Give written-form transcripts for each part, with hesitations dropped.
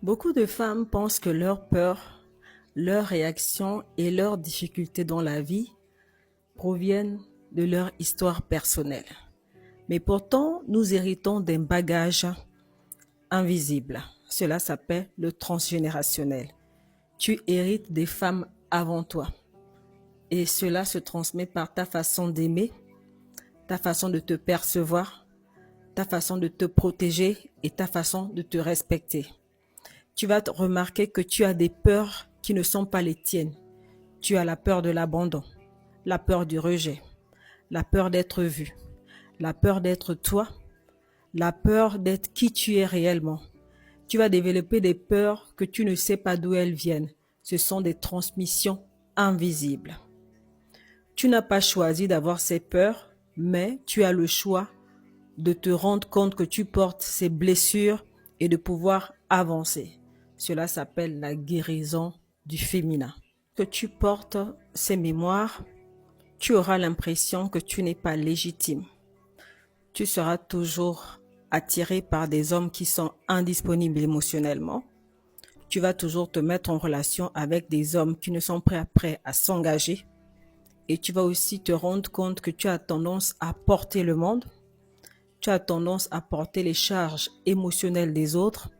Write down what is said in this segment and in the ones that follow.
Beaucoup de femmes pensent que leurs peurs, leurs réactions et leurs difficultés dans la vie proviennent de leur histoire personnelle. Mais pourtant, nous héritons d'un bagage invisible. Cela s'appelle le transgénérationnel. Tu hérites des femmes avant toi. Et cela se transmet par ta façon d'aimer, ta façon de te percevoir, ta façon de te protéger et ta façon de te respecter. Tu vas te remarquer que tu as des peurs qui ne sont pas les tiennes. Tu as la peur de l'abandon, la peur du rejet, la peur d'être vu, la peur d'être toi, la peur d'être qui tu es réellement. Tu vas développer des peurs que tu ne sais pas d'où elles viennent. Ce sont des transmissions invisibles. Tu n'as pas choisi d'avoir ces peurs, mais tu as le choix de te rendre compte que tu portes ces blessures et de pouvoir avancer. Cela s'appelle la guérison du féminin. Que tu portes ces mémoires, tu auras l'impression que tu n'es pas légitime. Tu seras toujours attiré par des hommes qui sont indisponibles émotionnellement. Tu vas toujours te mettre en relation avec des hommes qui ne sont pas prêts à s'engager. Et tu vas aussi te rendre compte que tu as tendance à porter le monde. Tu as tendance à porter les charges émotionnelles des autres.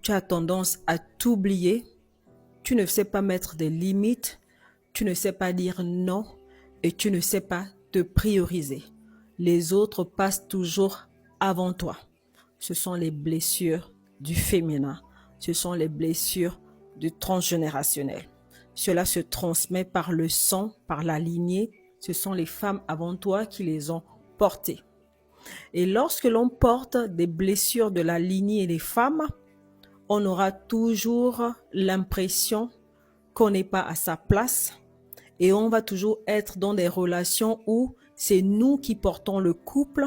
Tu as tendance à t'oublier. Tu ne sais pas mettre des limites. Tu ne sais pas dire non et tu ne sais pas te prioriser. Les autres passent toujours avant toi. Ce sont les blessures du féminin. Ce sont les blessures du transgénérationnel. Cela se transmet par le sang, par la lignée. Ce sont les femmes avant toi qui les ont portées. Et lorsque l'on porte des blessures de la lignée des femmes, on aura toujours l'impression qu'on n'est pas à sa place et on va toujours être dans des relations où c'est nous qui portons le couple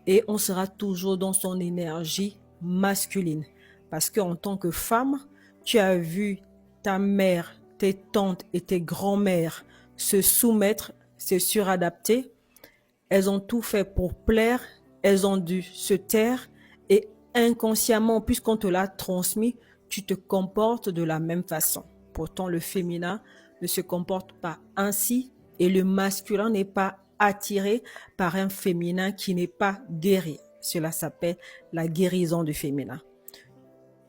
et on sera toujours dans son énergie masculine. Parce qu'en tant que femme, tu as vu ta mère, tes tantes et tes grands-mères se soumettre, se suradapter. Elles ont tout fait pour plaire, elles ont dû se taire et inconsciemment, puisqu'on te l'a transmis, tu te comportes de la même façon. Pourtant, le féminin ne se comporte pas ainsi et le masculin n'est pas attiré par un féminin qui n'est pas guéri. Cela s'appelle la guérison du féminin.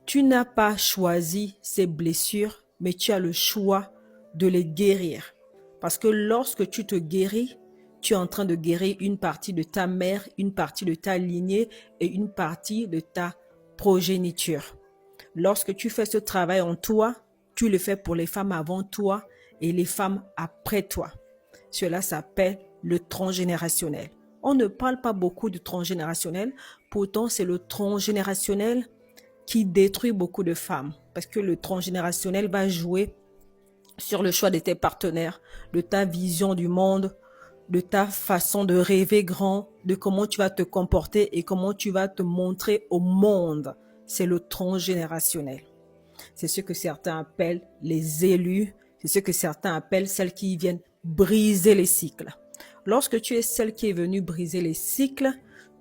Tu n'as pas choisi ces blessures, mais tu as le choix de les guérir. Parce que lorsque tu te guéris, tu es en train de guérir une partie de ta mère, une partie de ta lignée et une partie de ta progéniture. Lorsque tu fais ce travail en toi, tu le fais pour les femmes avant toi et les femmes après toi. Cela s'appelle le transgénérationnel. On ne parle pas beaucoup du transgénérationnel, pourtant c'est le transgénérationnel qui détruit beaucoup de femmes parce que le transgénérationnel va jouer sur le choix de tes partenaires, de ta vision du monde, de ta façon de rêver grand, de comment tu vas te comporter et comment tu vas te montrer au monde. C'est le transgénérationnel. C'est ce que certains appellent les élus, c'est ce que certains appellent celles qui viennent briser les cycles. Lorsque tu es celle qui est venue briser les cycles,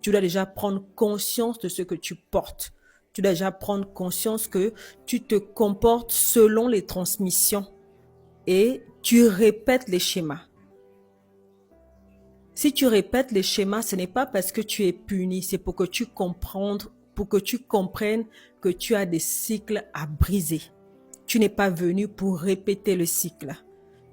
tu dois déjà prendre conscience de ce que tu portes. Tu dois déjà prendre conscience que tu te comportes selon les transmissions et tu répètes les schémas. Si tu répètes les schémas, ce n'est pas parce que tu es puni, c'est pour que tu comprennes que tu as des cycles à briser. Tu n'es pas venu pour répéter le cycle.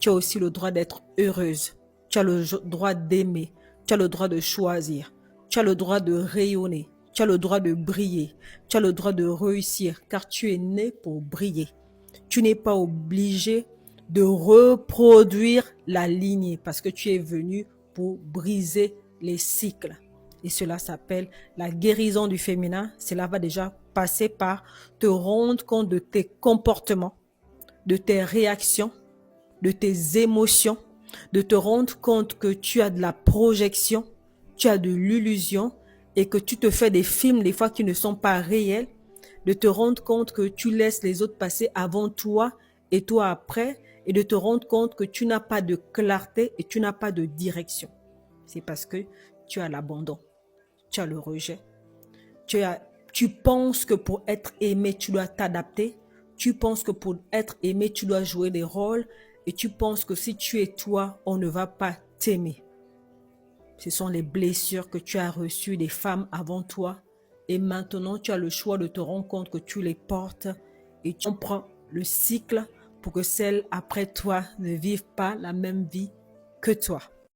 Tu as aussi le droit d'être heureuse. Tu as le droit d'aimer. Tu as le droit de choisir. Tu as le droit de rayonner. Tu as le droit de briller. Tu as le droit de réussir car tu es né pour briller. Tu n'es pas obligé de reproduire la lignée parce que tu es venu pour briser les cycles. Et cela s'appelle la guérison du féminin. Cela va déjà passer par te rendre compte de tes comportements, de tes réactions, de tes émotions, de te rendre compte que tu as de la projection, tu as de l'illusion et que tu te fais des films des fois qui ne sont pas réels, de te rendre compte que tu laisses les autres passer avant toi et toi après et de te rendre compte que tu n'as pas de clarté et tu n'as pas de direction. C'est parce que tu as l'abandon, tu as le rejet, tu as Tu penses que pour être aimé, tu dois t'adapter. Tu penses que pour être aimé, tu dois jouer des rôles. Et tu penses que si tu es toi, on ne va pas t'aimer. Ce sont les blessures que tu as reçues des femmes avant toi. Et maintenant, tu as le choix de te rendre compte que tu les portes. Et tu comprends le cycle pour que celles après toi ne vivent pas la même vie que toi.